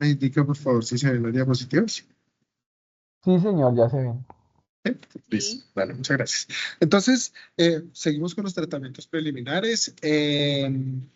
Me indica, por favor, si se ven las diapositivas. Sí, señor, ya se ven. Listo, vale, muchas gracias. Entonces, seguimos con los tratamientos preliminares.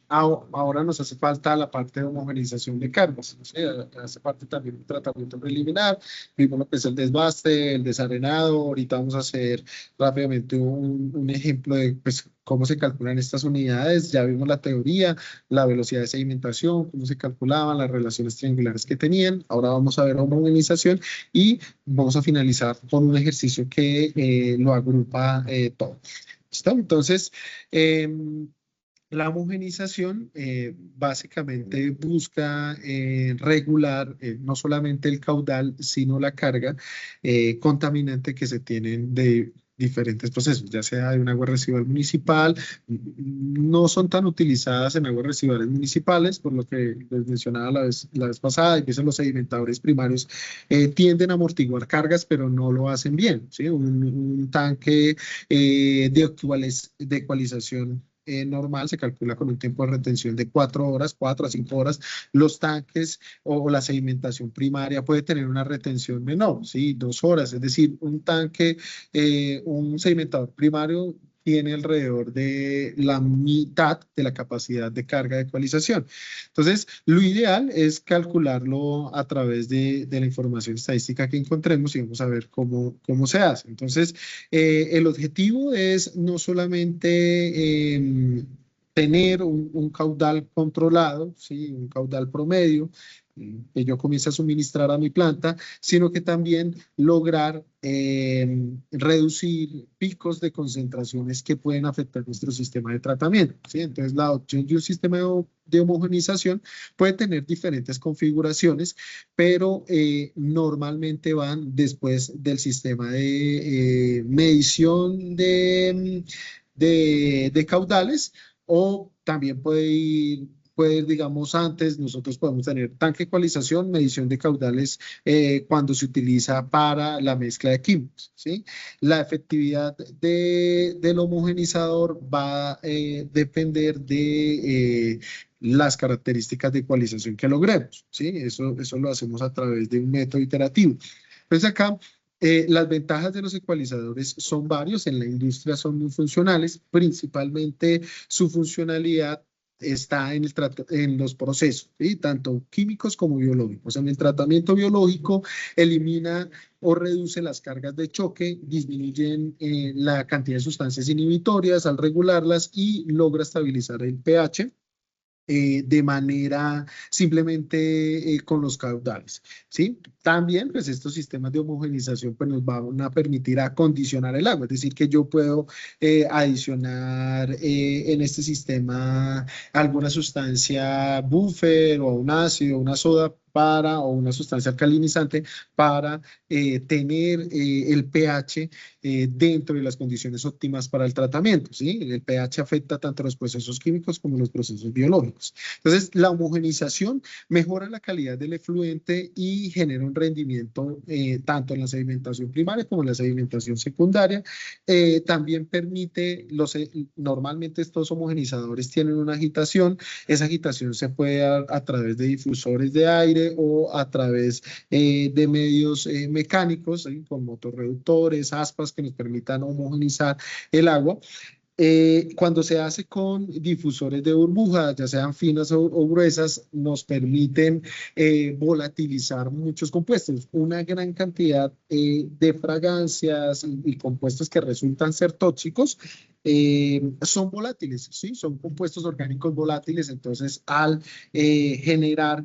Ahora nos hace falta la parte de homogenización de cargas. ¿Sí? Hace parte también un tratamiento preliminar. Vimos lo que es el desbaste, el desarenado. Ahorita vamos a hacer rápidamente un ejemplo de pues, cómo se calculan estas unidades. Ya vimos la teoría, la velocidad de sedimentación, cómo se calculaban, las relaciones triangulares que tenían. Ahora vamos a ver homogenización y vamos a finalizar con un ejercicio que lo agrupa todo. ¿Listo? Entonces, eh, la homogenización básicamente busca regular no solamente el caudal, sino la carga contaminante que se tienen de diferentes procesos, ya sea de un agua residual municipal, no son tan utilizadas en aguas residuales municipales, por lo que les mencionaba la vez pasada, y que son los sedimentadores primarios tienden a amortiguar cargas, pero no lo hacen bien, ¿sí? Un tanque de ecualización normal se calcula con un tiempo de retención de 4 horas, 4 a 5 horas. Los tanques o la sedimentación primaria puede tener una retención menor, ¿sí? 2 horas. Es decir, un sedimentador primario tiene alrededor de la mitad de la capacidad de carga de ecualización. Entonces, lo ideal es calcularlo a través de la información estadística que encontremos y vamos a ver cómo se hace. Entonces, el objetivo es no solamente tener un caudal controlado, ¿sí? Un caudal promedio que yo comience a suministrar a mi planta, sino que también lograr reducir picos de concentraciones que pueden afectar nuestro sistema de tratamiento, ¿sí? Entonces, la opción de un sistema de homogenización puede tener diferentes configuraciones, pero normalmente van después del sistema de medición de caudales o también puede ir, digamos, antes, nosotros podemos tener tanque ecualización, medición de caudales cuando se utiliza para la mezcla de químicos, ¿sí? La efectividad del homogenizador va a depender de las características de ecualización que logremos, ¿sí? Eso lo hacemos a través de un método iterativo. Entonces acá las ventajas de los ecualizadores son varios, en la industria son muy funcionales, principalmente su funcionalidad está en los procesos, ¿sí? Tanto químicos como biológicos. En el tratamiento biológico elimina o reduce las cargas de choque, disminuyen la cantidad de sustancias inhibitorias al regularlas y logra estabilizar el pH de manera simplemente con los caudales, ¿sí? También, pues estos sistemas de homogenización pues, nos van a permitir acondicionar el agua, es decir, que yo puedo adicionar en este sistema alguna sustancia buffer o un ácido, una soda o una sustancia alcalinizante para tener el pH dentro de las condiciones óptimas para el tratamiento, ¿sí? El pH afecta tanto los procesos químicos como los procesos biológicos. Entonces, la homogenización mejora la calidad del efluente y genera un rendimiento tanto en la sedimentación primaria como en la sedimentación secundaria. También permite, normalmente estos homogenizadores tienen una agitación, esa agitación se puede dar a través de difusores de aire o a través de medios mecánicos, ¿sí? Con motorreductores, aspas que nos permitan homogenizar el agua. Cuando se hace con difusores de burbuja, ya sean finas o gruesas, nos permiten volatilizar muchos compuestos. Una gran cantidad de fragancias y compuestos que resultan ser tóxicos son volátiles, ¿sí? Son compuestos orgánicos volátiles. Entonces, al generar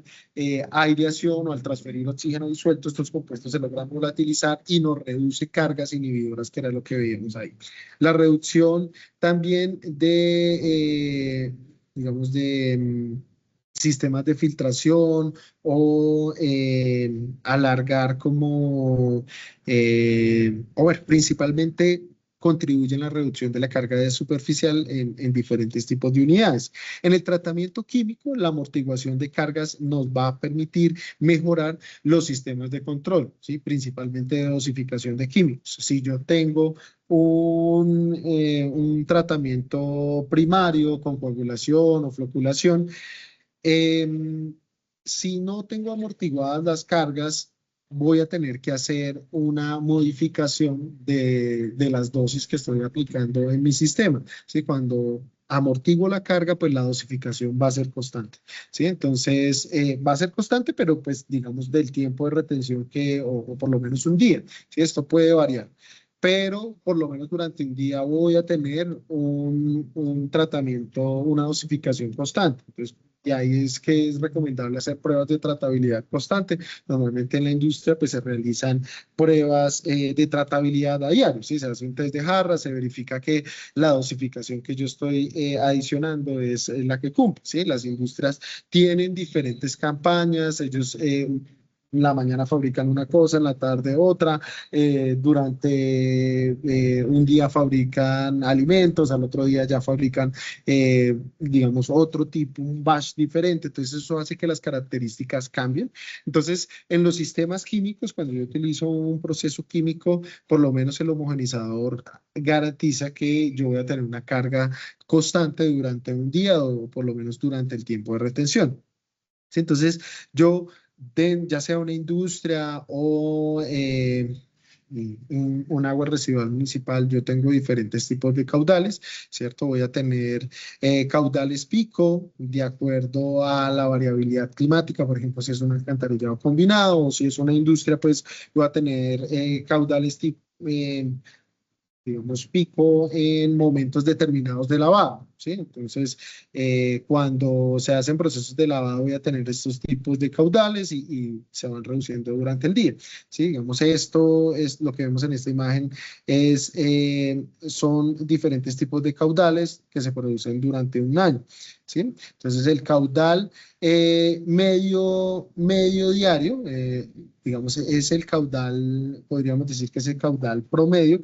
aireación o al transferir oxígeno disuelto, estos compuestos se logran volatilizar y nos reduce cargas inhibidoras, que era lo que veíamos ahí. La reducción también digamos, sistemas de filtración o alargar o bueno, principalmente contribuye en la reducción de la carga de superficial en diferentes tipos de unidades. En el tratamiento químico, la amortiguación de cargas nos va a permitir mejorar los sistemas de control, ¿sí? Principalmente de dosificación de químicos. Si yo tengo un tratamiento primario con coagulación o floculación, eh, si no tengo amortiguadas las cargas, voy a tener que hacer una modificación de las dosis que estoy aplicando en mi sistema. ¿Sí? Cuando amortiguo la carga, pues la dosificación va a ser constante. ¿Sí? Entonces, va a ser constante, pero pues digamos del tiempo de retención o por lo menos un día. ¿Sí? Esto puede variar. Pero por lo menos durante un día voy a tener un tratamiento, una dosificación constante. Entonces, y ahí es que es recomendable hacer pruebas de tratabilidad constante. Normalmente en la industria pues se realizan pruebas de tratabilidad a diario, ¿sí? Se hace un test de jarra, se verifica que la dosificación que yo estoy adicionando es la que cumple, ¿sí? Las industrias tienen diferentes campañas, ellos en la mañana fabrican una cosa, en la tarde otra, durante un día fabrican alimentos, al otro día ya fabrican digamos, otro tipo, un batch diferente. Entonces, eso hace que las características cambien. Entonces, en los sistemas químicos, cuando yo utilizo un proceso químico, por lo menos el homogenizador garantiza que yo voy a tener una carga constante durante un día o por lo menos durante el tiempo de retención. ¿Sí? Entonces, yo, ya sea una industria o un agua residual municipal, yo tengo diferentes tipos de caudales, ¿cierto? Voy a tener caudales pico de acuerdo a la variabilidad climática, por ejemplo, si es un alcantarillado combinado o si es una industria, pues voy a tener caudales tipo digamos, pico en momentos determinados de lavado, ¿sí? Entonces, cuando se hacen procesos de lavado voy a tener estos tipos de caudales y se van reduciendo durante el día, ¿sí? Digamos, esto es lo que vemos en esta imagen, son diferentes tipos de caudales que se producen durante un año, ¿sí? Entonces, el caudal medio diario, digamos, es el caudal, podríamos decir que es el caudal promedio eh,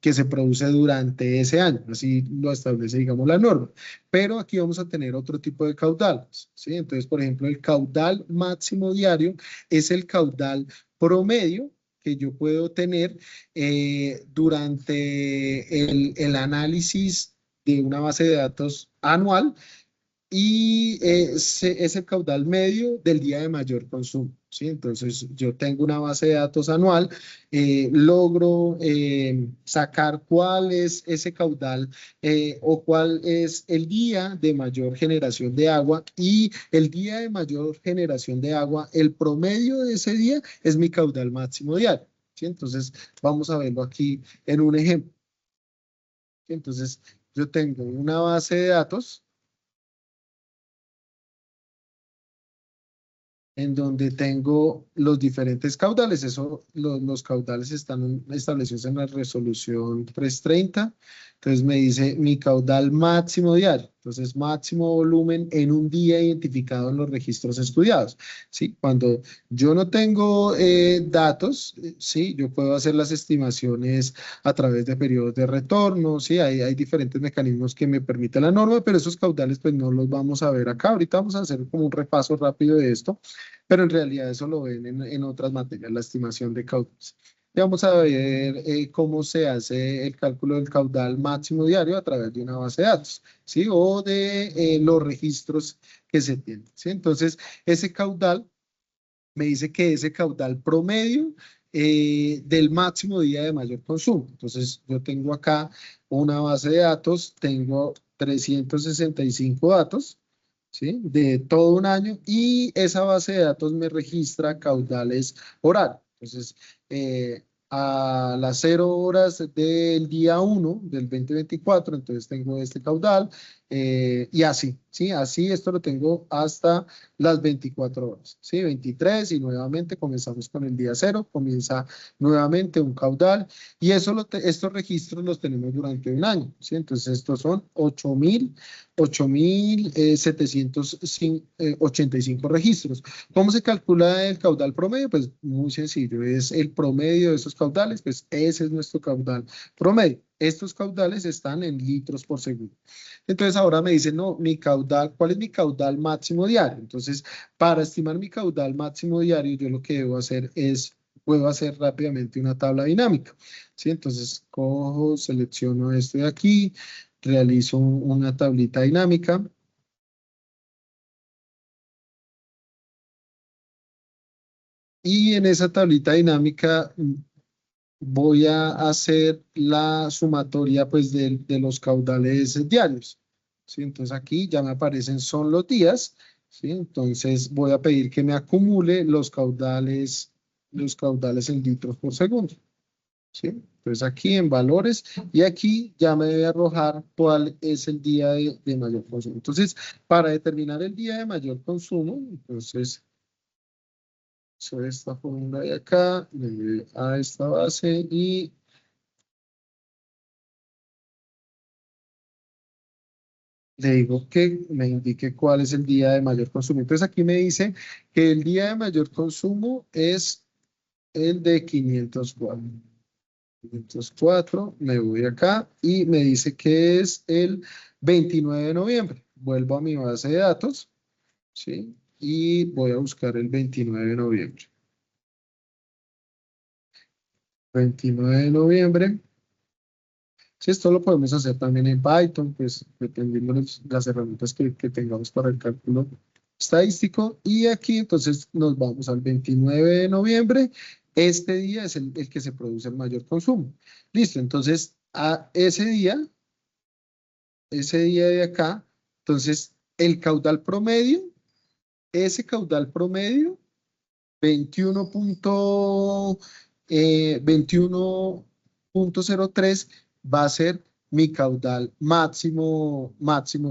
que se produce durante ese año, así lo establece, digamos, la norma. Pero aquí vamos a tener otro tipo de caudales, ¿sí? Entonces, por ejemplo, el caudal máximo diario es el caudal promedio que yo puedo tener durante el análisis de una base de datos anual y es el caudal medio del día de mayor consumo, ¿sí? Entonces, yo tengo una base de datos anual, logro sacar cuál es ese caudal o cuál es el día de mayor generación de agua y el día de mayor generación de agua, el promedio de ese día es mi caudal máximo diario, ¿sí? Entonces, vamos a verlo aquí en un ejemplo. ¿Sí? Entonces, yo tengo una base de datos en donde tengo los diferentes caudales. Eso, los caudales están establecidos en la resolución 330. Entonces me dice mi caudal máximo diario. Entonces, máximo volumen en un día identificado en los registros estudiados. ¿Sí? Cuando yo no tengo datos, ¿sí? Yo puedo hacer las estimaciones a través de periodos de retorno, ¿sí? Hay diferentes mecanismos que me permite la norma, pero esos caudales pues no los vamos a ver acá. Ahorita vamos a hacer como un repaso rápido de esto, pero en realidad eso lo ven en otras materias, la estimación de caudales. Y vamos a ver cómo se hace el cálculo del caudal máximo diario a través de una base de datos, ¿sí? O de los registros que se tienen, ¿sí? Entonces, ese caudal me dice que ese caudal promedio del máximo día de mayor consumo. Entonces, yo tengo acá una base de datos, tengo 365 datos, ¿sí? De todo un año y esa base de datos me registra caudales horarios. Entonces, a las 0 horas del día 1 del 2024, entonces tengo este caudal y así, ¿sí? Así esto lo tengo hasta las 24 horas, ¿sí? 23 y nuevamente comenzamos con el día 0, comienza nuevamente un caudal y eso estos registros los tenemos durante un año, ¿sí? Entonces estos son 8.785 registros. ¿Cómo se calcula el caudal promedio? Pues muy sencillo, es el promedio de esos caudales, pues ese es nuestro caudal promedio. Estos caudales están en litros por segundo. Entonces ahora me dicen, no, mi caudal, ¿cuál es mi caudal máximo diario? Entonces, para estimar mi caudal máximo diario, yo lo que debo hacer es, puedo hacer rápidamente una tabla dinámica, ¿sí? Entonces, cojo, selecciono esto de aquí, realizo una tablita dinámica Y en esa tablita dinámica voy a hacer la sumatoria pues de los caudales diarios. ¿Sí? Entonces aquí ya me aparecen son los días. ¿Sí? Entonces voy a pedir que me acumule los caudales en litros por segundo. ¿Sí? Entonces aquí en valores y aquí ya me debe arrojar cuál es el día de mayor consumo. Entonces, para determinar el día de mayor consumo, entonces sobre esta fórmula de acá, le doy a esta base y le digo que me indique cuál es el día de mayor consumo. Entonces aquí me dice que el día de mayor consumo es el de 504. 504, me voy acá y me dice que es el 29 de noviembre. Vuelvo a mi base de datos, ¿sí? Y voy a buscar el 29 de noviembre. 29 de noviembre. Sí, esto lo podemos hacer también en Python, pues dependiendo de las herramientas que tengamos para el cálculo estadístico. Y aquí entonces nos vamos al 29 de noviembre. Este día es el que se produce el mayor consumo. Listo, entonces a ese día de acá, entonces el caudal promedio, ese caudal promedio, 21.03 va a ser mi caudal máximo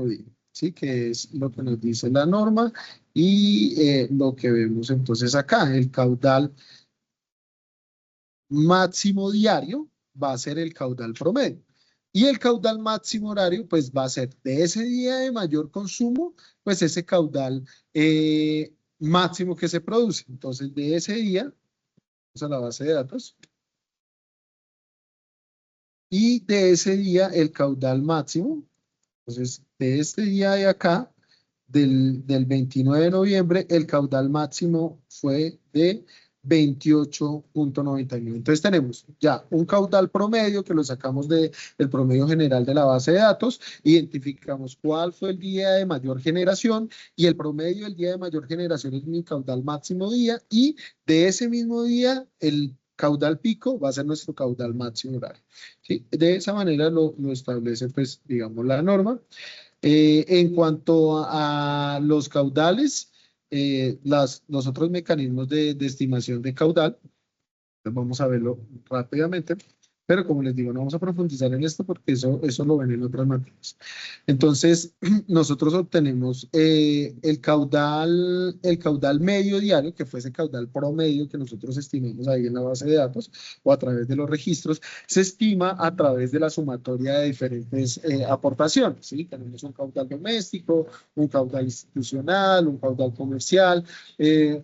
día, ¿sí? Que es lo que nos dice la norma y lo que vemos entonces acá, el caudal máximo diario va a ser el caudal promedio. Y el caudal máximo horario, pues va a ser de ese día de mayor consumo, pues ese caudal máximo que se produce. Entonces, de ese día, vamos a la base de datos, y de ese día el caudal máximo, entonces de este día de acá, del 29 de noviembre, el caudal máximo fue de 28.99. Entonces tenemos ya un caudal promedio que lo sacamos del promedio general de la base de datos, identificamos cuál fue el día de mayor generación y el promedio del día de mayor generación es mi caudal máximo día y de ese mismo día el caudal pico va a ser nuestro caudal máximo horario. ¿Sí? De esa manera lo establece, pues, digamos, la norma. En cuanto a los caudales, los otros mecanismos de estimación de caudal, pues vamos a verlo rápidamente, pero como les digo, no vamos a profundizar en esto porque eso lo ven en otras materias. Entonces, nosotros obtenemos el caudal medio diario, que fue ese caudal promedio que nosotros estimamos ahí en la base de datos o a través de los registros, se estima a través de la sumatoria de diferentes aportaciones, ¿sí? Tenemos un caudal doméstico, un caudal institucional, un caudal comercial,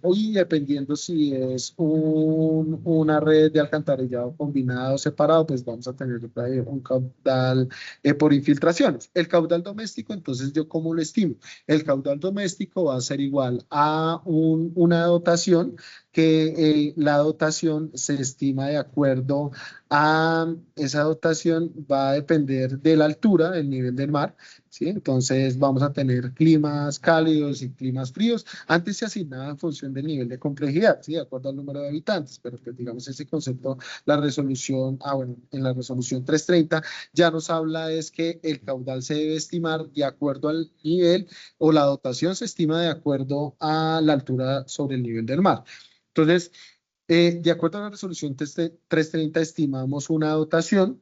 hoy dependiendo si es una red de alcantarillado combinado o separado, pues vamos a tener un caudal por infiltraciones. El caudal doméstico, entonces, ¿yo cómo lo estimo? El caudal doméstico va a ser igual a una dotación que la dotación se estima de acuerdo a esa dotación va a depender de la altura, del nivel del mar, ¿sí? Entonces vamos a tener climas cálidos y climas fríos. Antes se asignaba en función del nivel de complejidad, ¿sí? De acuerdo al número de habitantes, pero pues, digamos ese concepto, la resolución, bueno, en la resolución 330 ya nos habla es que el caudal se debe estimar de acuerdo al nivel o la dotación se estima de acuerdo a la altura sobre el nivel del mar. Entonces, de acuerdo a la resolución 330 estimamos una dotación.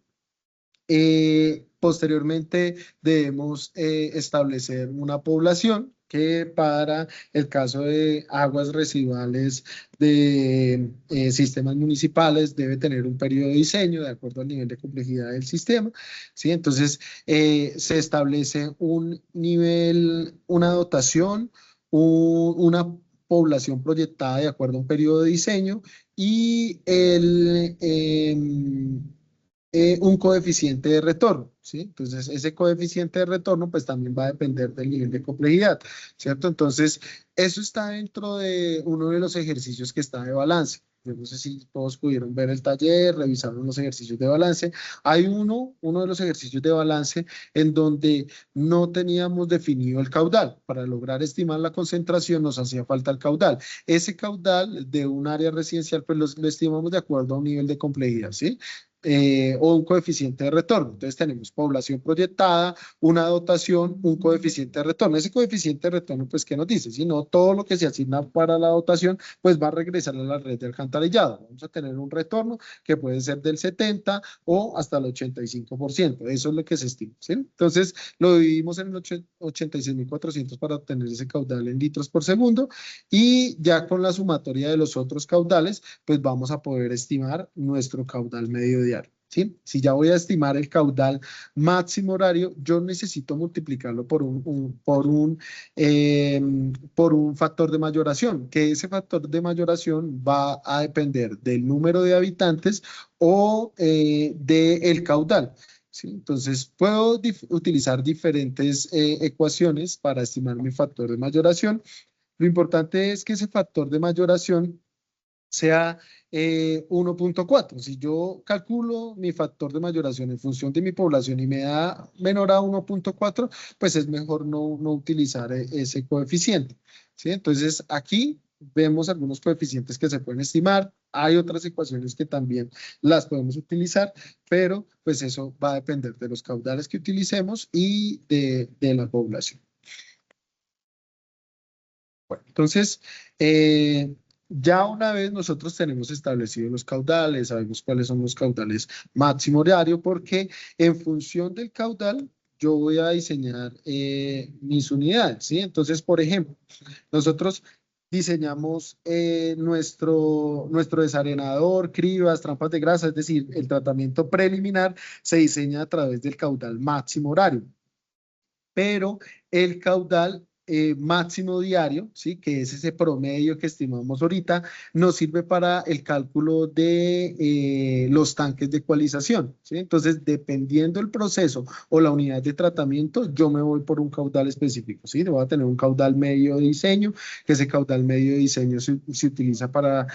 Posteriormente debemos establecer una población que para el caso de aguas residuales de sistemas municipales debe tener un periodo de diseño de acuerdo al nivel de complejidad del sistema, ¿sí? Entonces se establece un nivel, una dotación, una población proyectada de acuerdo a un periodo de diseño y un coeficiente de retorno, ¿sí? Entonces, ese coeficiente de retorno, pues también va a depender del nivel de complejidad, ¿cierto? Entonces, eso está dentro de uno de los ejercicios que está de balance. Yo no sé si todos pudieron ver el taller, revisaron los ejercicios de balance. Hay uno de los ejercicios de balance en donde no teníamos definido el caudal. Para lograr estimar la concentración nos hacía falta el caudal. Ese caudal de un área residencial, pues lo estimamos de acuerdo a un nivel de complejidad, ¿sí? O un coeficiente de retorno. Entonces tenemos población proyectada, una dotación, un coeficiente de retorno. Ese coeficiente de retorno, pues, ¿qué nos dice? Si no, todo lo que se asigna para la dotación, pues va a regresar a la red de alcantarillado. Vamos a tener un retorno que puede ser del 70 o hasta el 85%. Eso es lo que se estima, ¿sí? Entonces, lo dividimos en 86.400 para obtener ese caudal en litros por segundo y ya con la sumatoria de los otros caudales, pues vamos a poder estimar nuestro caudal medio diario. ¿Sí? Si ya voy a estimar el caudal máximo horario, yo necesito multiplicarlo por un factor de mayoración, que ese factor de mayoración va a depender del número de habitantes o del caudal. ¿Sí? Entonces, puedo utilizar diferentes ecuaciones para estimar mi factor de mayoración. Lo importante es que ese factor de mayoración sea 1.4. Si yo calculo mi factor de mayoración en función de mi población y me da menor a 1.4, pues es mejor no utilizar ese coeficiente. ¿Sí? Entonces, aquí vemos algunos coeficientes que se pueden estimar. Hay otras ecuaciones que también las podemos utilizar, pero pues eso va a depender de los caudales que utilicemos y de la población. Bueno, entonces, ya una vez nosotros tenemos establecidos los caudales, sabemos cuáles son los caudales máximo horario, porque en función del caudal yo voy a diseñar mis unidades, ¿sí? Entonces, por ejemplo, nosotros diseñamos nuestro desarenador, cribas, trampas de grasa, es decir, el tratamiento preliminar se diseña a través del caudal máximo horario, pero el caudal máximo diario, ¿sí? Que es ese promedio que estimamos ahorita, nos sirve para el cálculo de los tanques de ecualización, ¿sí? Entonces, dependiendo del proceso o la unidad de tratamiento, yo me voy por un caudal específico, ¿sí? Voy a tener un caudal medio de diseño, que ese caudal medio de diseño se utiliza para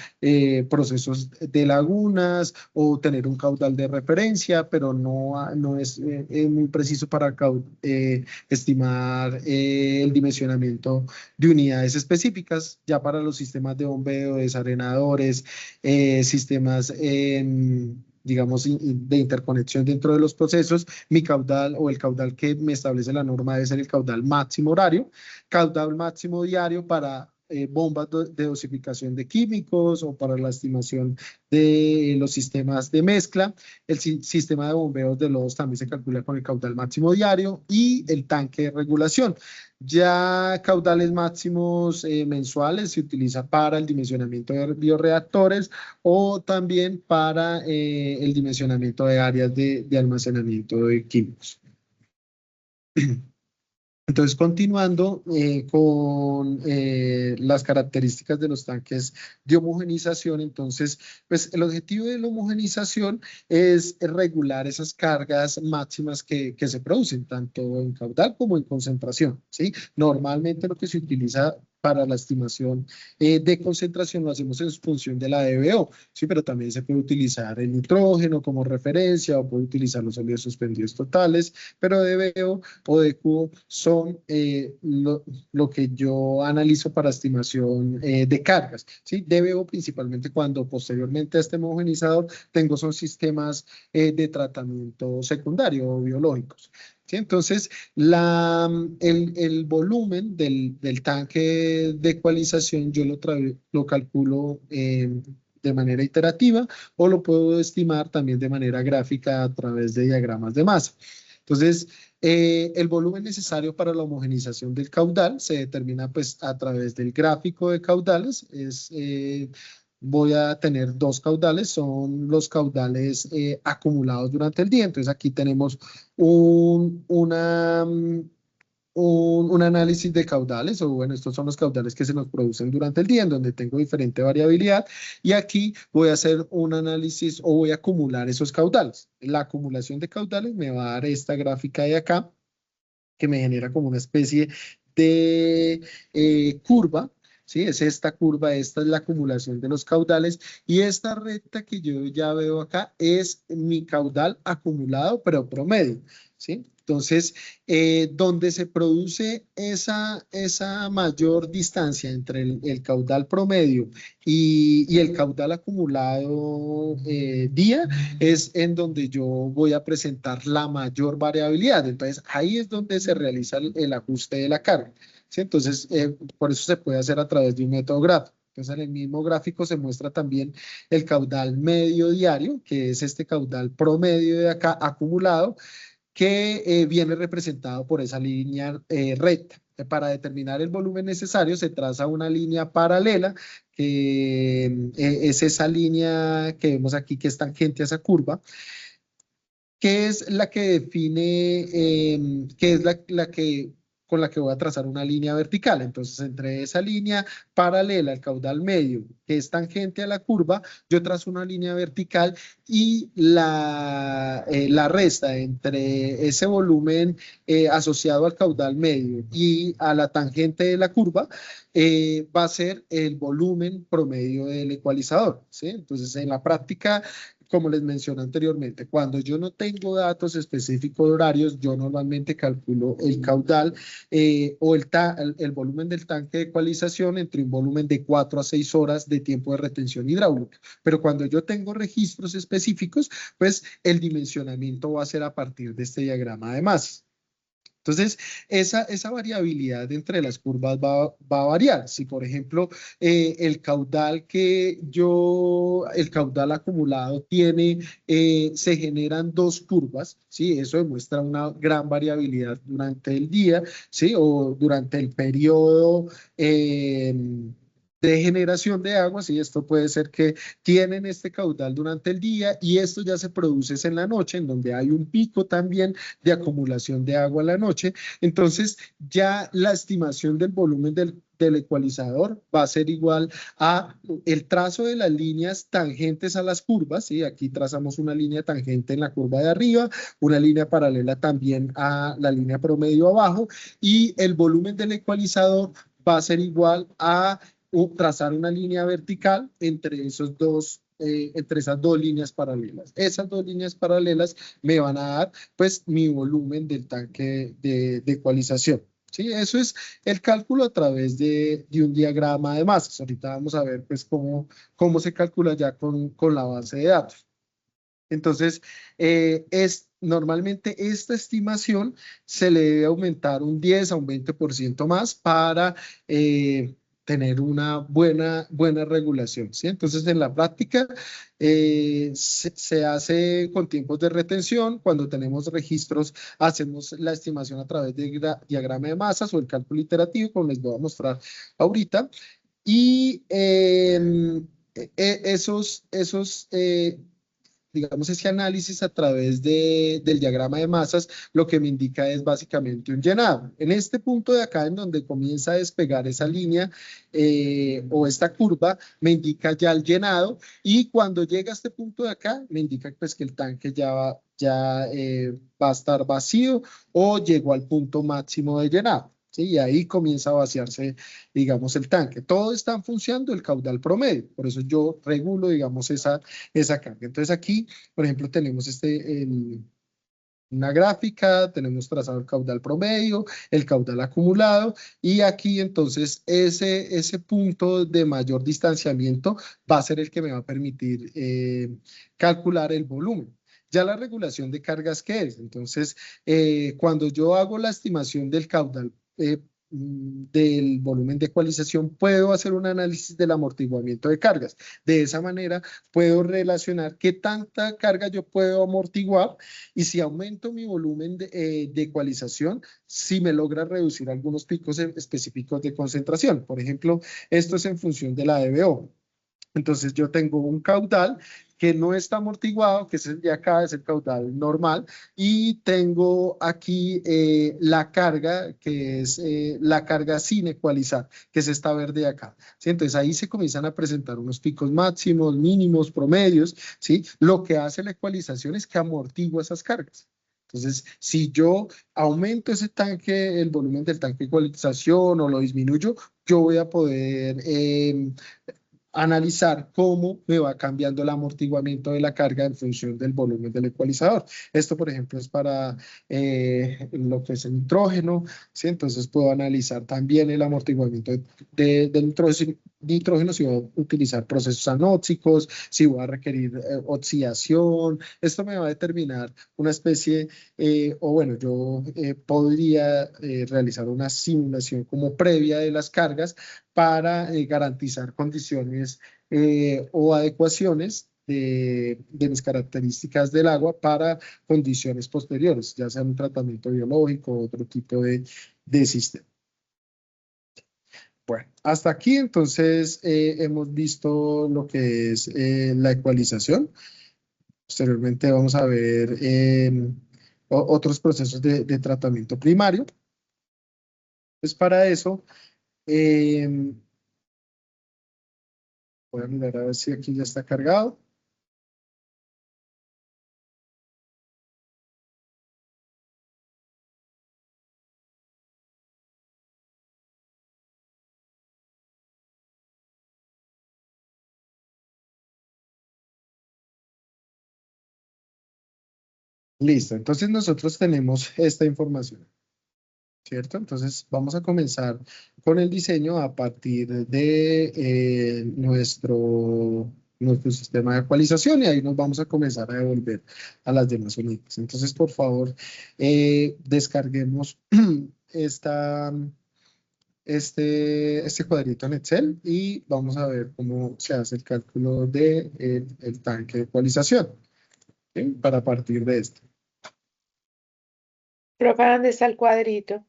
procesos de lagunas o tener un caudal de referencia, pero no es muy preciso para estimar el dimensionamiento de unidades específicas, ya para los sistemas de bombeo, desarenadores, sistemas digamos, de interconexión dentro de los procesos, mi caudal o el caudal que me establece la norma debe ser el caudal máximo horario, caudal máximo diario para bombas de dosificación de químicos o para la estimación de los sistemas de mezcla. El sistema de bombeos de lodos también se calcula con el caudal máximo diario y el tanque de regulación. Ya caudales máximos mensuales se utiliza para el dimensionamiento de bioreactores o también para el dimensionamiento de áreas de almacenamiento de químicos. Entonces, continuando con las características de los tanques de homogenización, entonces, pues el objetivo de la homogenización es regular esas cargas máximas que se producen, tanto en caudal como en concentración, ¿sí? Normalmente lo que se utiliza para la estimación de concentración lo hacemos en función de la DBO, ¿sí? Pero también se puede utilizar el nitrógeno como referencia o puede utilizar los sólidos suspendidos totales, pero DBO o DQ son lo que yo analizo para estimación de cargas, ¿sí? DBO principalmente cuando posteriormente a este homogenizador tengo son sistemas de tratamiento secundario o biológicos. ¿Sí? Entonces, el volumen del tanque de ecualización yo lo calculo de manera iterativa o lo puedo estimar también de manera gráfica a través de diagramas de masa. Entonces, el volumen necesario para la homogenización del caudal se determina pues a través del gráfico de caudales. Voy a tener dos caudales, son los caudales acumulados durante el día. Entonces aquí tenemos un análisis de caudales, o bueno, estos son los caudales que se nos producen durante el día, en donde tengo diferente variabilidad, y aquí voy a hacer un análisis o voy a acumular esos caudales. La acumulación de caudales me va a dar esta gráfica de acá, que me genera como una especie de curva, ¿sí? Es esta curva, esta es la acumulación de los caudales y esta recta que yo ya veo acá es mi caudal acumulado, pero promedio, ¿sí? Entonces, donde se produce esa mayor distancia entre el caudal promedio y el caudal acumulado día, es en donde yo voy a presentar la mayor variabilidad. Entonces, ahí es donde se realiza el ajuste de la carga. ¿Sí? Entonces, por eso se puede hacer a través de un método gráfico. Entonces, en el mismo gráfico se muestra también el caudal medio diario, que es este caudal promedio de acá acumulado, que viene representado por esa línea recta. Para determinar el volumen necesario se traza una línea paralela, que es esa línea que vemos aquí que es tangente a esa curva, que es la que define, que es la que con la que voy a trazar una línea vertical. Entonces, entre esa línea paralela al caudal medio, que es tangente a la curva, yo trazo una línea vertical y la resta entre ese volumen asociado al caudal medio y a la tangente de la curva va a ser el volumen promedio del ecualizador, ¿sí? Entonces, en la práctica, como les mencioné anteriormente, cuando yo no tengo datos específicos de horarios, yo normalmente calculo el caudal o el volumen del tanque de ecualización entre un volumen de 4 a 6 horas de tiempo de retención hidráulica. Pero cuando yo tengo registros específicos, pues el dimensionamiento va a ser a partir de este diagrama de masas. Entonces, esa variabilidad entre las curvas va a variar. Si, por ejemplo, el caudal acumulado tiene, se generan dos curvas, ¿sí? Eso demuestra una gran variabilidad durante el día, ¿sí? O durante el periodo de generación de agua, ¿sí? Esto puede ser que tienen este caudal durante el día y esto ya se produce en la noche, en donde hay un pico también de acumulación de agua en la noche. Entonces, ya la estimación del volumen del ecualizador va a ser igual a el trazo de las líneas tangentes a las curvas, ¿sí? Aquí trazamos una línea tangente en la curva de arriba, una línea paralela también a la línea promedio abajo, y el volumen del ecualizador va a ser igual a trazar una línea vertical entre entre esas dos líneas paralelas. Esas dos líneas paralelas me van a dar pues mi volumen del tanque de ecualización. Sí, eso es el cálculo a través de un diagrama de masas. Ahorita vamos a ver pues cómo se calcula ya con la base de datos. Entonces, normalmente esta estimación se le debe aumentar un 10 a un 20% más para tener una buena regulación, ¿sí? Entonces, en la práctica se hace con tiempos de retención. Cuando tenemos registros, hacemos la estimación a través de diagrama de masas o el cálculo iterativo, como les voy a mostrar ahorita. Y digamos, ese análisis a través del diagrama de masas, lo que me indica es básicamente un llenado. En este punto de acá, en donde comienza a despegar esa línea o esta curva, me indica ya el llenado, y cuando llega a este punto de acá, me indica pues que el tanque ya va a estar vacío o llegó al punto máximo de llenado. ¿Sí? Y ahí comienza a vaciarse, digamos, el tanque. Todo está en función del caudal promedio. Por eso yo regulo, digamos, esa carga. Entonces aquí, por ejemplo, tenemos una gráfica, tenemos trazado el caudal promedio, el caudal acumulado, y aquí entonces ese punto de mayor distanciamiento va a ser el que me va a permitir calcular el volumen. Ya la regulación de cargas, ¿qué es? Entonces, cuando yo hago la estimación del caudal del volumen de ecualización, puedo hacer un análisis del amortiguamiento de cargas. De esa manera, puedo relacionar qué tanta carga yo puedo amortiguar, y si aumento mi volumen de ecualización, si me logra reducir algunos picos específicos de concentración. Por ejemplo, esto es en función de la DBO. Entonces yo tengo un caudal que no está amortiguado, que es el de acá, es el caudal normal, y tengo aquí la carga, que es la carga sin ecualizar, que es esta verde de acá. ¿Sí? Entonces ahí se comienzan a presentar unos picos máximos, mínimos, promedios, ¿sí? Lo que hace la ecualización es que amortigua esas cargas. Entonces, si yo aumento ese tanque, el volumen del tanque de ecualización o lo disminuyo, yo voy a poder analizar cómo me va cambiando el amortiguamiento de la carga en función del volumen del ecualizador. Esto, por ejemplo, es para lo que es el nitrógeno, ¿sí? Entonces puedo analizar también el amortiguamiento del nitrógeno, si voy a utilizar procesos anóxicos, si voy a requerir oxidación. Esto me va a determinar una especie, o bueno, yo podría realizar una simulación como previa de las cargas para garantizar condiciones o adecuaciones de mis características del agua para condiciones posteriores, ya sea un tratamiento biológico o otro tipo de sistema. Bueno, hasta aquí entonces hemos visto lo que es la ecualización. Posteriormente vamos a ver otros procesos de tratamiento primario. Pues para eso, voy a mirar a ver si aquí ya está cargado. Listo, entonces nosotros tenemos esta información, ¿cierto? Entonces vamos a comenzar con el diseño a partir de nuestro sistema de ecualización y ahí nos vamos a comenzar a devolver a las demás unidades. Entonces, por favor, descarguemos este cuadrito en Excel y vamos a ver cómo se hace el cálculo de, el tanque de ecualización, ¿sí? Para partir de esto. Profe, ¿dónde está el cuadrito?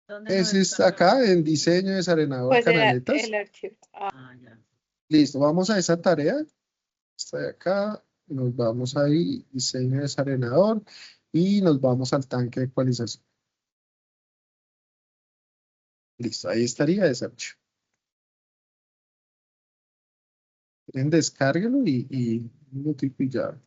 ¿Dónde Ese es está? acá en diseño, desarenador, Pues canaletas. el archivo. Ah, Ah, ya. Listo, vamos a esa tarea. Está de acá, nos vamos ahí, diseño desarenador y nos vamos al tanque de ecualización. Listo, ahí estaría ese archivo. Descárguelo y un minutico y ya.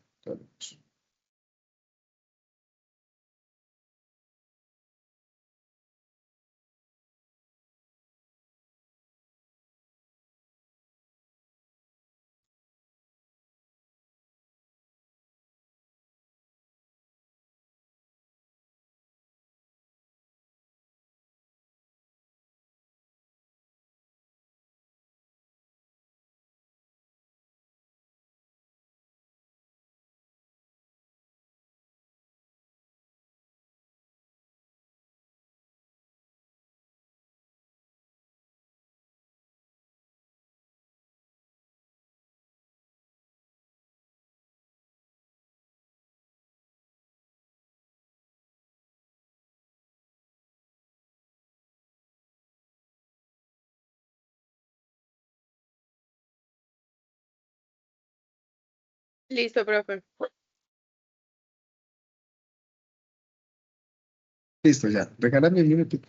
listo, profe. Listo, ya. Regálame un minutico.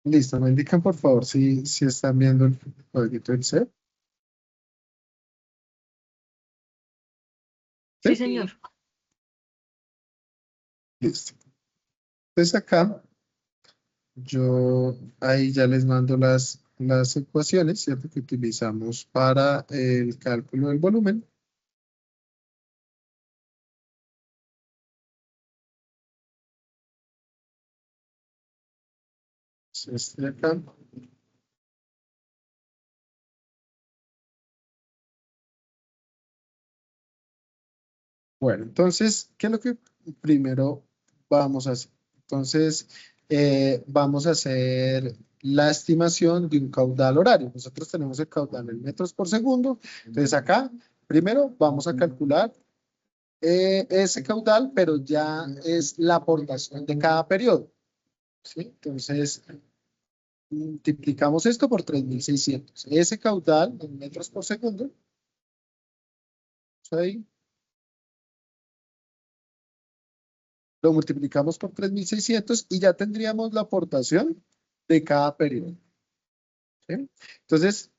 Listo, me indican por favor si están viendo el cuadrito del C. Sí, señor. Listo. Entonces acá yo ahí ya les mando las ecuaciones, ¿cierto? Que utilizamos para el cálculo del volumen. Este de acá. Bueno, entonces, ¿qué es lo que primero vamos a hacer? Entonces, vamos a hacer la estimación de un caudal horario. Nosotros tenemos el caudal en metros por segundo. Entonces, acá, primero vamos a calcular ese caudal, pero ya es la aportación de cada periodo. ¿Sí? Entonces, multiplicamos esto por 3.600. Ese caudal en metros por segundo. Ahí. Lo multiplicamos por 3.600 y ya tendríamos la aportación de cada periodo. ¿Sí? Entonces,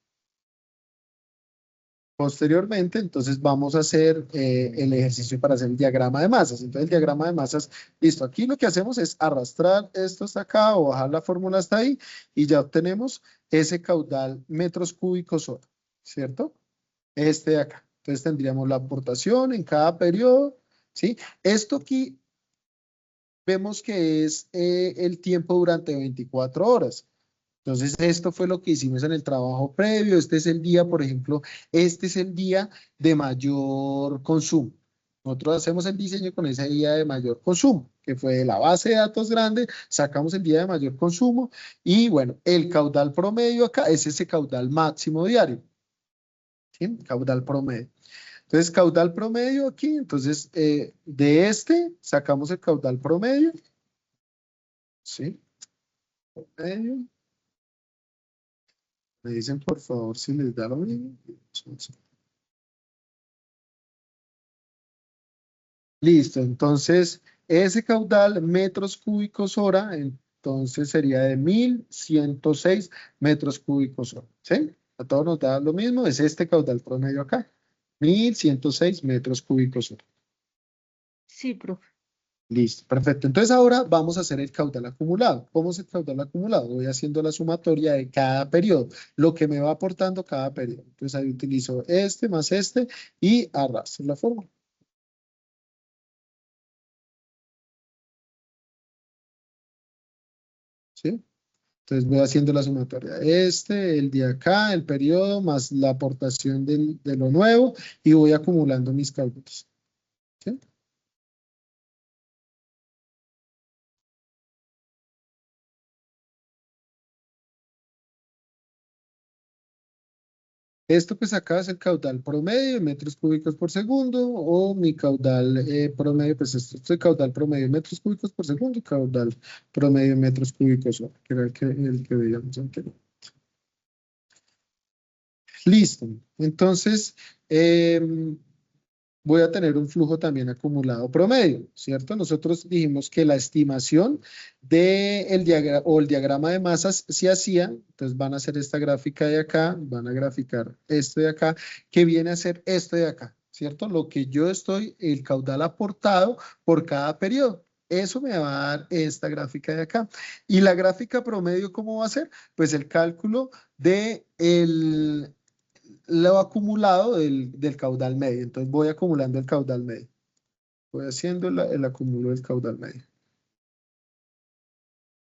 posteriormente, entonces vamos a hacer el ejercicio para hacer el diagrama de masas. Entonces, el diagrama de masas, listo. Aquí lo que hacemos es arrastrar esto hasta acá o bajar la fórmula hasta ahí y ya obtenemos ese caudal metros cúbicos hora, ¿cierto? Este de acá. Entonces, tendríamos la aportación en cada periodo, ¿sí? Esto aquí vemos que es el tiempo durante 24 horas. Entonces, esto fue lo que hicimos en el trabajo previo. Este es el día, por ejemplo, este es el día de mayor consumo. Nosotros hacemos el diseño con ese día de mayor consumo, que fue la base de datos grande, sacamos el día de mayor consumo y bueno, el caudal promedio acá es ese caudal máximo diario. ¿Sí? Caudal promedio. Entonces, caudal promedio aquí, entonces de este sacamos el caudal promedio. ¿Sí? Promedio. Me dicen por favor si les da lo mismo. Listo, entonces ese caudal metros cúbicos hora, entonces sería de 1.106 metros cúbicos hora. ¿Sí? A todos nos da lo mismo, es este caudal promedio acá. 1.106 metros cúbicos hora. Sí, profe. Listo, perfecto. Entonces ahora vamos a hacer el caudal acumulado. ¿Cómo es el caudal acumulado? Voy haciendo la sumatoria de cada periodo, lo que me va aportando cada periodo. Entonces ahí utilizo este más este y arrastro la fórmula. ¿Sí? Entonces voy haciendo la sumatoria. Este, el de acá, el periodo, más la aportación de lo nuevo y voy acumulando mis cálculos. ¿Sí? Esto pues acá es el caudal promedio en metros cúbicos por segundo o mi caudal promedio, pues esto es el caudal promedio en metros cúbicos por segundo y caudal promedio en metros cúbicos hora, que era el que veíamos anterior. Listo. Entonces, voy a tener un flujo también acumulado promedio, ¿cierto? Nosotros dijimos que la estimación del diagrama o el diagrama de masas se hacía, entonces van a hacer esta gráfica de acá, van a graficar esto de acá, que viene a ser esto de acá, ¿cierto? Lo que yo estoy, el caudal aportado por cada periodo. Eso me va a dar esta gráfica de acá. ¿Y la gráfica promedio cómo va a ser? Pues el cálculo de lo acumulado del caudal medio. Entonces voy acumulando el caudal medio. Voy haciendo el acumulo del caudal medio.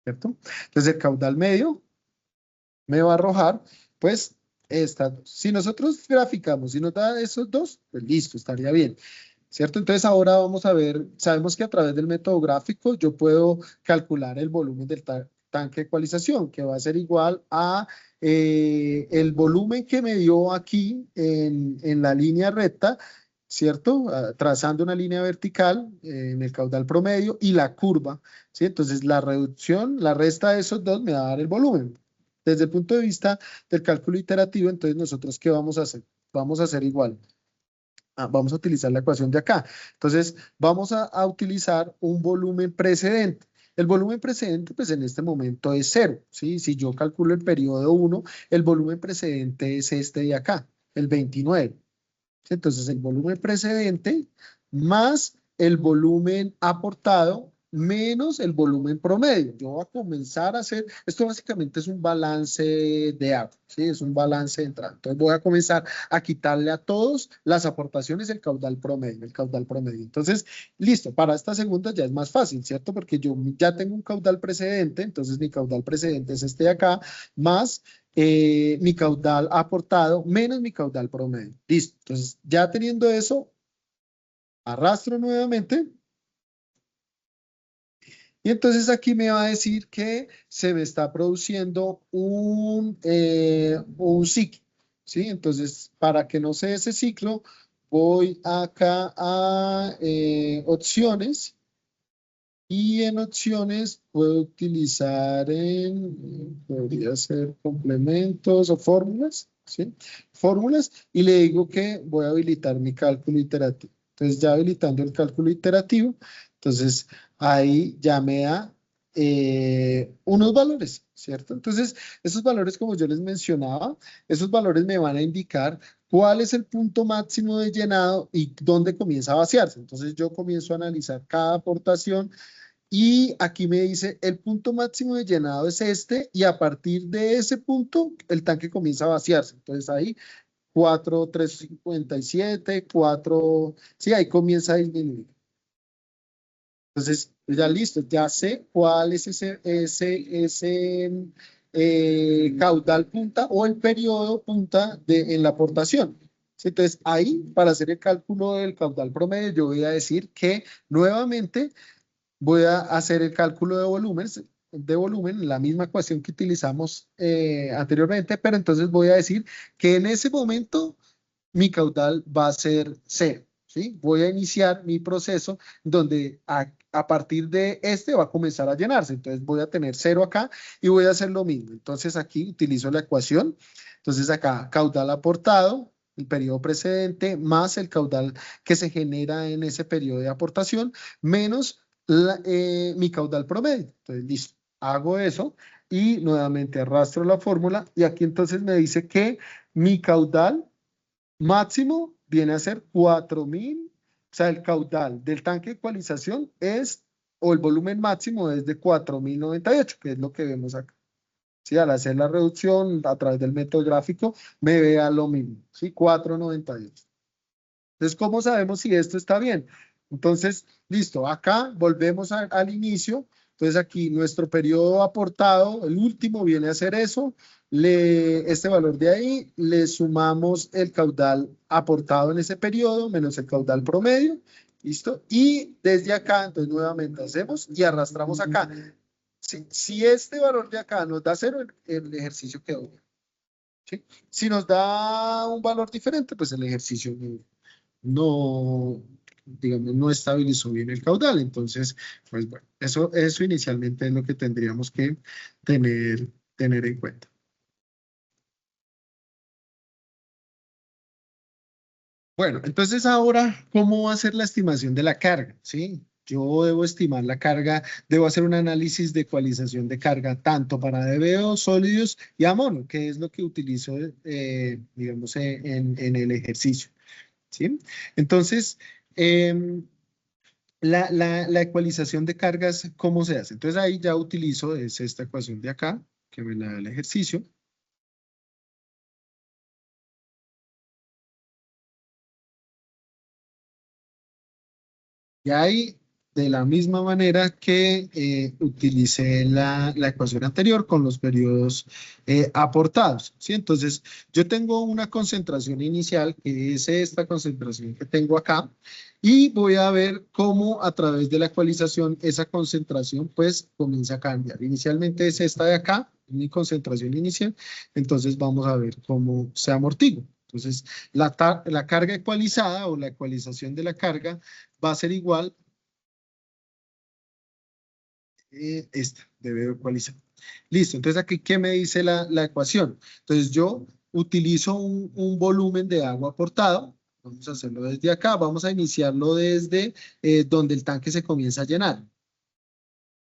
¿Cierto? Entonces el caudal medio me va a arrojar, pues, estas dos. Si nosotros graficamos, si nos da esos dos, pues listo, estaría bien. ¿Cierto? Entonces ahora vamos a ver, sabemos que a través del método gráfico yo puedo calcular el volumen del tanque de ecualización, que va a ser igual a el volumen que me dio aquí en la línea recta, ¿cierto? Trazando una línea vertical en el caudal promedio y la curva, ¿sí? Entonces la reducción, la resta de esos dos me va a dar el volumen. Desde el punto de vista del cálculo iterativo, entonces nosotros, ¿qué vamos a hacer? Vamos a hacer igual. Vamos a utilizar la ecuación de acá. Entonces, vamos a utilizar un volumen precedente. El volumen precedente, pues en este momento es 0, ¿sí? Si yo calculo el periodo 1, el volumen precedente es este de acá, el 29. Entonces, el volumen precedente más el volumen aportado menos el volumen promedio. Yo voy a comenzar a hacer, esto básicamente es un balance de agua, ¿sí? Es un balance de entrada. Entonces voy a comenzar a quitarle a todos las aportaciones el caudal promedio, Entonces, listo, para esta segunda ya es más fácil, ¿cierto? Porque yo ya tengo un caudal precedente, entonces mi caudal precedente es este de acá, más mi caudal aportado menos mi caudal promedio. Listo, entonces ya teniendo eso, arrastro nuevamente. Y entonces aquí me va a decir que se me está produciendo un ciclo, ¿sí? Entonces, para que no se dé ese ciclo, voy acá a opciones y en opciones puedo utilizar podría ser complementos o fórmulas, ¿sí? Fórmulas y le digo que voy a habilitar mi cálculo iterativo. Entonces ya habilitando el cálculo iterativo, entonces ahí ya me da unos valores, ¿cierto? Entonces esos valores, como yo les mencionaba, esos valores me van a indicar cuál es el punto máximo de llenado y dónde comienza a vaciarse. Entonces yo comienzo a analizar cada aportación y aquí me dice el punto máximo de llenado es este y a partir de ese punto el tanque comienza a vaciarse. Entonces ahí 4,357, 4, sí, ahí comienza a disminuir. Entonces ya listo, ya sé cuál es ese caudal punta o el periodo punta en la aportación. Entonces ahí para hacer el cálculo del caudal promedio yo voy a decir que nuevamente voy a hacer el cálculo de volumen, la misma ecuación que utilizamos anteriormente, pero entonces voy a decir que en ese momento mi caudal va a ser cero, ¿sí? Voy a iniciar mi proceso donde a partir de este va a comenzar a llenarse, entonces voy a tener cero acá y voy a hacer lo mismo. Entonces aquí utilizo la ecuación, entonces acá caudal aportado, el periodo precedente, más el caudal que se genera en ese periodo de aportación, menos mi caudal promedio. Entonces, listo, hago eso y nuevamente arrastro la fórmula y aquí entonces me dice que mi caudal máximo viene a ser 4,000, o sea, el caudal del tanque de ecualización es, o el volumen máximo es de 4,098, que es lo que vemos acá. ¿Sí? Al hacer la reducción a través del método gráfico, me vea lo mismo, ¿sí? 4,98. Entonces, ¿cómo sabemos si esto está bien? Entonces, listo, acá volvemos al inicio. Entonces, aquí nuestro periodo aportado, el último, viene a ser eso. Este valor de ahí, le sumamos el caudal aportado en ese periodo, menos el caudal promedio. ¿Listo? Y desde acá, entonces, nuevamente hacemos y arrastramos acá. Si este valor de acá nos da 0, el ejercicio quedó bien. ¿Sí? Si nos da un valor diferente, pues el ejercicio no, digamos, no estabilizó bien el caudal. Entonces, pues bueno, eso inicialmente es lo que tendríamos que tener en cuenta. Bueno, entonces ahora, ¿cómo va a ser la estimación de la carga? ¿Sí? Yo debo estimar la carga, debo hacer un análisis de ecualización de carga tanto para DBO, sólidos y amonio, que es lo que utilizo, digamos, en el ejercicio. ¿Sí? Entonces, la ecualización de cargas, ¿cómo se hace? Entonces ahí ya utilizo esta ecuación de acá, que me la da el ejercicio. Y ahí, de la misma manera que utilicé la ecuación anterior con los periodos aportados, ¿sí? Entonces, yo tengo una concentración inicial, que es esta concentración que tengo acá, y voy a ver cómo a través de la ecualización esa concentración pues comienza a cambiar. Inicialmente es esta de acá, mi concentración inicial, entonces vamos a ver cómo se amortigua. Entonces, la carga ecualizada o la ecualización de la carga va a ser igual esta, debe ecualizar. Listo, entonces aquí, ¿qué me dice la ecuación? Entonces yo utilizo un volumen de agua aportado, vamos a hacerlo desde acá, vamos a iniciarlo desde donde el tanque se comienza a llenar,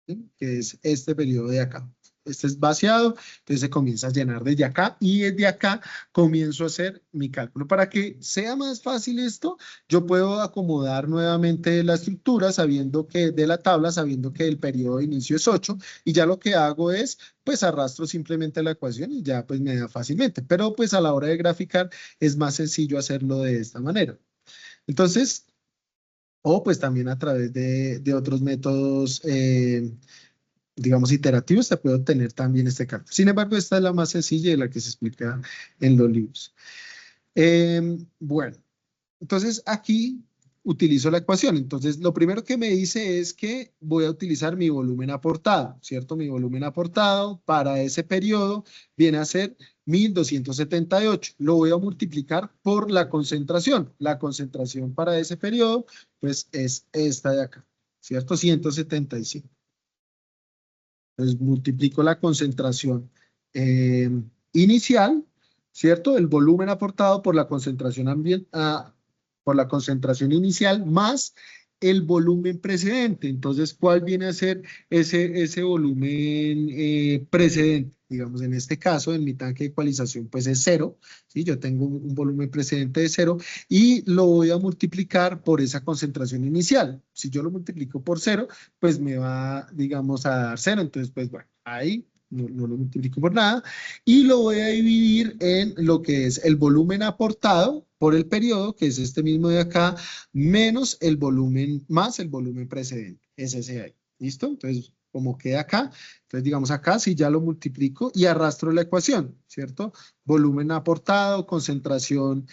¿sí? Que es este periodo de acá. Este es vaciado, entonces se comienza a llenar desde acá y desde acá comienzo a hacer mi cálculo. Para que sea más fácil esto, yo puedo acomodar nuevamente la estructura sabiendo que de la tabla, sabiendo que el periodo de inicio es 8 y ya lo que hago es, pues arrastro simplemente la ecuación y ya pues me da fácilmente. Pero pues a la hora de graficar es más sencillo hacerlo de esta manera. Entonces, o pues también a través de otros métodos digamos, iterativos, se puede obtener también este cálculo. Sin embargo, esta es la más sencilla y la que se explica en los libros. Bueno, entonces aquí utilizo la ecuación. Entonces, lo primero que me dice es que voy a utilizar mi volumen aportado, ¿cierto? Mi volumen aportado para ese periodo viene a ser 1278. Lo voy a multiplicar por la concentración. La concentración para ese periodo, pues, es esta de acá, ¿cierto? 175. Entonces multiplico la concentración inicial, ¿cierto? El volumen aportado por la concentración por la concentración inicial más el volumen precedente. Entonces, ¿cuál viene a ser ese volumen precedente? Digamos, en este caso, en mi tanque de ecualización, pues es 0, ¿sí? Yo tengo un volumen precedente de 0 y lo voy a multiplicar por esa concentración inicial. Si yo lo multiplico por 0, pues me va, digamos, a dar 0. Entonces, pues bueno, ahí no lo multiplico por nada. Y lo voy a dividir en lo que es el volumen aportado por el periodo, que es este mismo de acá, menos el volumen, más el volumen precedente. Es ese ahí. ¿Listo? Entonces, como queda acá, entonces digamos acá, si ya lo multiplico y arrastro la ecuación, ¿cierto? Volumen aportado, concentración,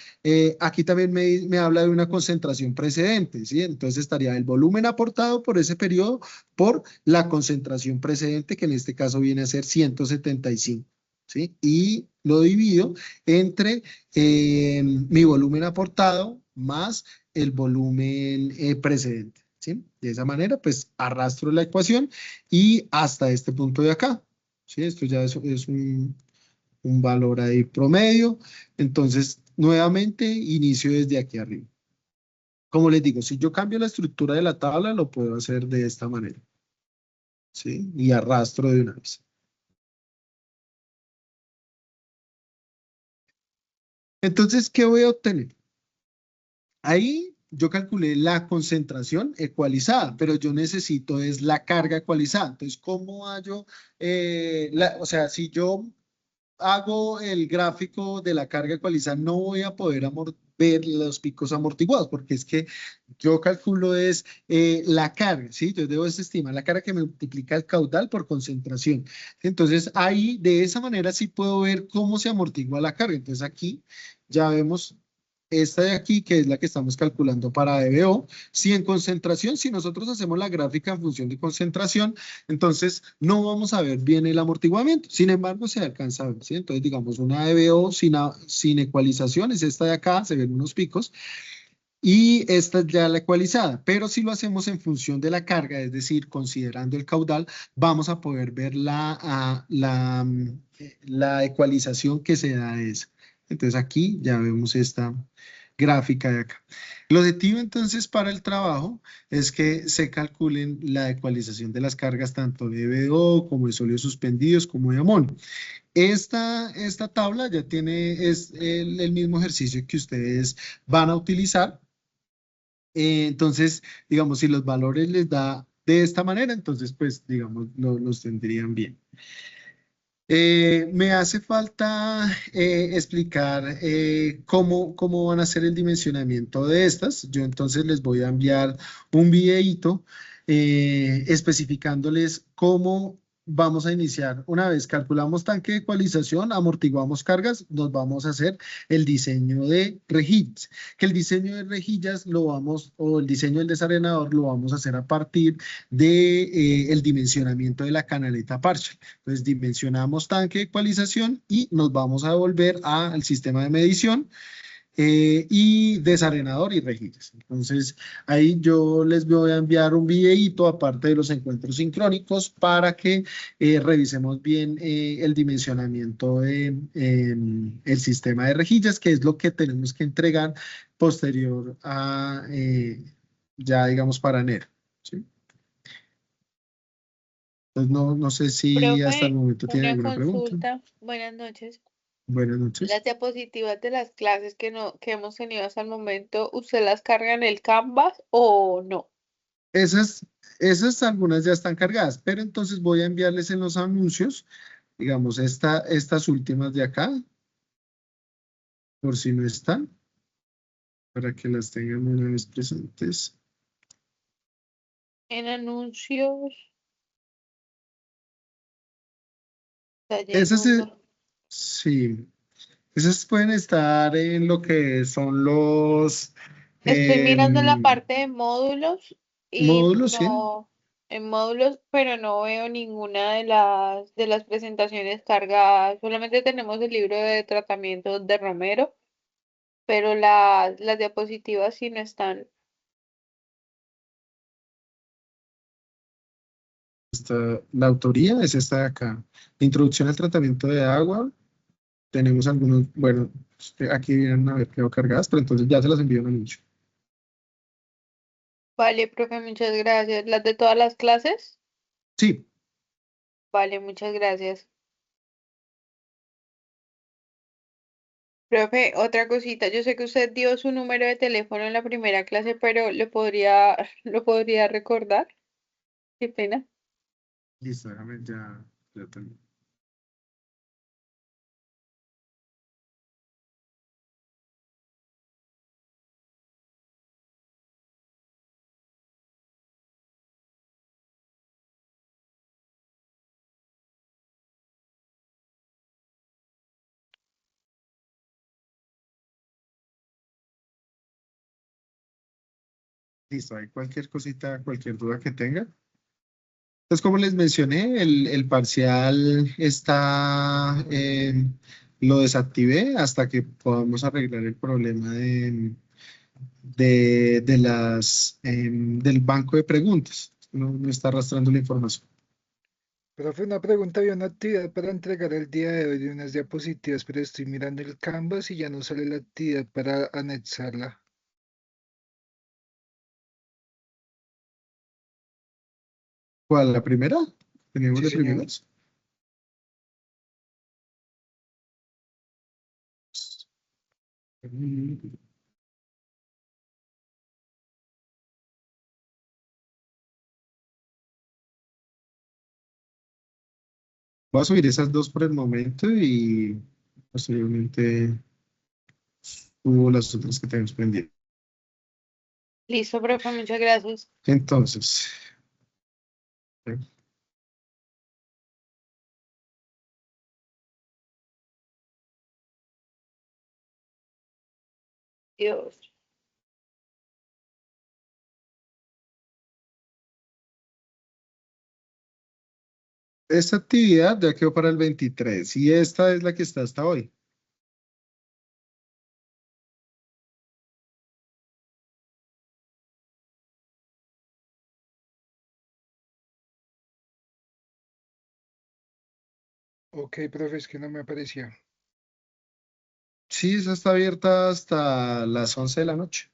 aquí también me habla de una concentración precedente, ¿sí? Entonces estaría el volumen aportado por ese periodo por la concentración precedente, que en este caso viene a ser 175, ¿sí? Y lo divido entre mi volumen aportado más el volumen precedente, ¿sí? De esa manera, pues arrastro la ecuación y hasta este punto de acá, ¿sí? Esto ya es un valor ahí promedio. Entonces, nuevamente, inicio desde aquí arriba. Como les digo, si yo cambio la estructura de la tabla, lo puedo hacer de esta manera, ¿sí? Y arrastro de una vez. Entonces, ¿qué voy a obtener? Ahí yo calculé la concentración ecualizada, pero yo necesito es la carga ecualizada. Entonces, ¿cómo hallo? O sea, si yo hago el gráfico de la carga ecualizada, no voy a poder ver los picos amortiguados, porque es que yo calculo es la carga, ¿sí? Yo debo estimar la carga que me multiplica el caudal por concentración. Entonces, ahí, de esa manera, sí puedo ver cómo se amortigua la carga. Entonces, aquí ya vemos esta de aquí, que es la que estamos calculando para DBO. Si en concentración, si nosotros hacemos la gráfica en función de concentración, entonces no vamos a ver bien el amortiguamiento. Sin embargo, se alcanza a ver, ¿sí? Entonces, digamos, una DBO sin ecualización es esta de acá, se ven unos picos. Y esta es ya la ecualizada, pero si lo hacemos en función de la carga, es decir, considerando el caudal, vamos a poder ver la ecualización que se da de esa. Entonces aquí ya vemos esta gráfica de acá. El objetivo entonces para el trabajo es que se calculen la ecualización de las cargas tanto de BO como de sólidos suspendidos como de amonio. Esta tabla ya es el mismo ejercicio que ustedes van a utilizar. Entonces, digamos, si los valores les da de esta manera, entonces, pues, digamos, los tendrían bien. Me hace falta explicar cómo van a hacer el dimensionamiento de estas. Yo entonces les voy a enviar un videíto especificándoles cómo vamos a iniciar. Una vez calculamos tanque de ecualización, amortiguamos cargas, nos vamos a hacer el diseño de rejillas. Que el diseño de rejillas o el diseño del desarenador lo vamos a hacer a partir de el dimensionamiento de la canaleta Parshall. Entonces dimensionamos tanque de ecualización y nos vamos a devolver al sistema de medición y desarenador y rejillas. Entonces ahí yo les voy a enviar un videíto aparte de los encuentros sincrónicos para que revisemos bien el dimensionamiento del el sistema de rejillas, que es lo que tenemos que entregar posterior a ya digamos para enero, ¿sí? Entonces, no sé si hasta el Profe, momento tiene una alguna pregunta. consulta. Buenas noches. Buenas noches. Las diapositivas de las clases que hemos tenido hasta el momento, ¿usted las carga en el Canvas o no? Esas algunas ya están cargadas, pero entonces voy a enviarles en los anuncios, digamos, estas últimas de acá, por si no están, para que las tengan una vez presentes. En anuncios. Esas, Taller 1. sí, esas pueden estar en lo que son los Estoy mirando la em, parte de módulos y módulos, ¿sí? no, en módulos, pero no veo ninguna de las presentaciones cargadas. Solamente tenemos el libro de tratamiento de Romero, pero las diapositivas sí no están. La autoría es esta de acá. Introducción al tratamiento de agua. Tenemos algunos, bueno, aquí vienen a ver quedó cargadas, pero entonces ya se las envío en anuncio. Vale, profe, muchas gracias. ¿Las de todas las clases? Sí, Vale, muchas gracias. Profe, otra cosita. Yo sé que usted dio su número de teléfono en la primera clase, pero lo podría recordar? Qué pena. listo, déjame ya termino. Listo, hay cualquier cosita, cualquier duda que tenga. Entonces, como les mencioné, el parcial está, lo desactivé hasta que podamos arreglar el problema del banco de preguntas. No está arrastrando la información. Profe, una pregunta, había una actividad para entregar el día de hoy de unas diapositivas, pero estoy mirando el Canvas y ya no sale la actividad para anexarla. ¿Cuál? ¿La primera? ¿Teníamos Sí, de señor. primeras? Voy a subir esas dos por el momento y posteriormente subo las otras que tenemos pendientes. Listo, profe, muchas gracias. Entonces, Dios. esta actividad ya quedó para el 23 y esta es la que está hasta hoy. Ok, profe, es que no me aparecía. Sí, esa está abierta hasta las 11 de la noche.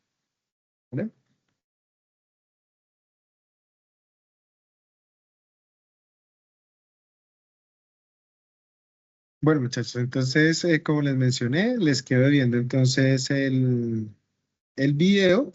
¿Vale? Bueno, muchachos, entonces, como les mencioné, les quedo viendo entonces el video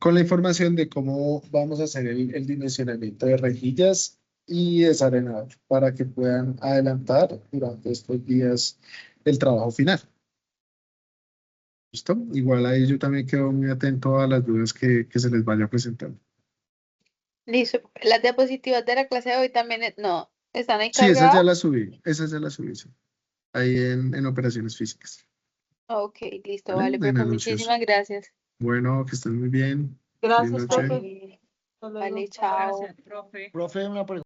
con la información de cómo vamos a hacer el dimensionamiento de rejillas y desarenado para que puedan adelantar durante estos días el trabajo final. ¿Listo? Igual ahí yo también quedo muy atento a las dudas que se les vaya presentando. Listo. Las diapositivas de la clase de hoy también, no, están ahí Sí, esas ya cargadas. las subí, sí. Ahí en operaciones físicas. Ok, listo, ¿Vale? vale, En profe, anuncios. muchísimas gracias. Bueno, que estén muy bien. Feliz Gracias, noche. profe. Hasta luego. Vale, chao. Gracias, profe. Profe, una pregunta.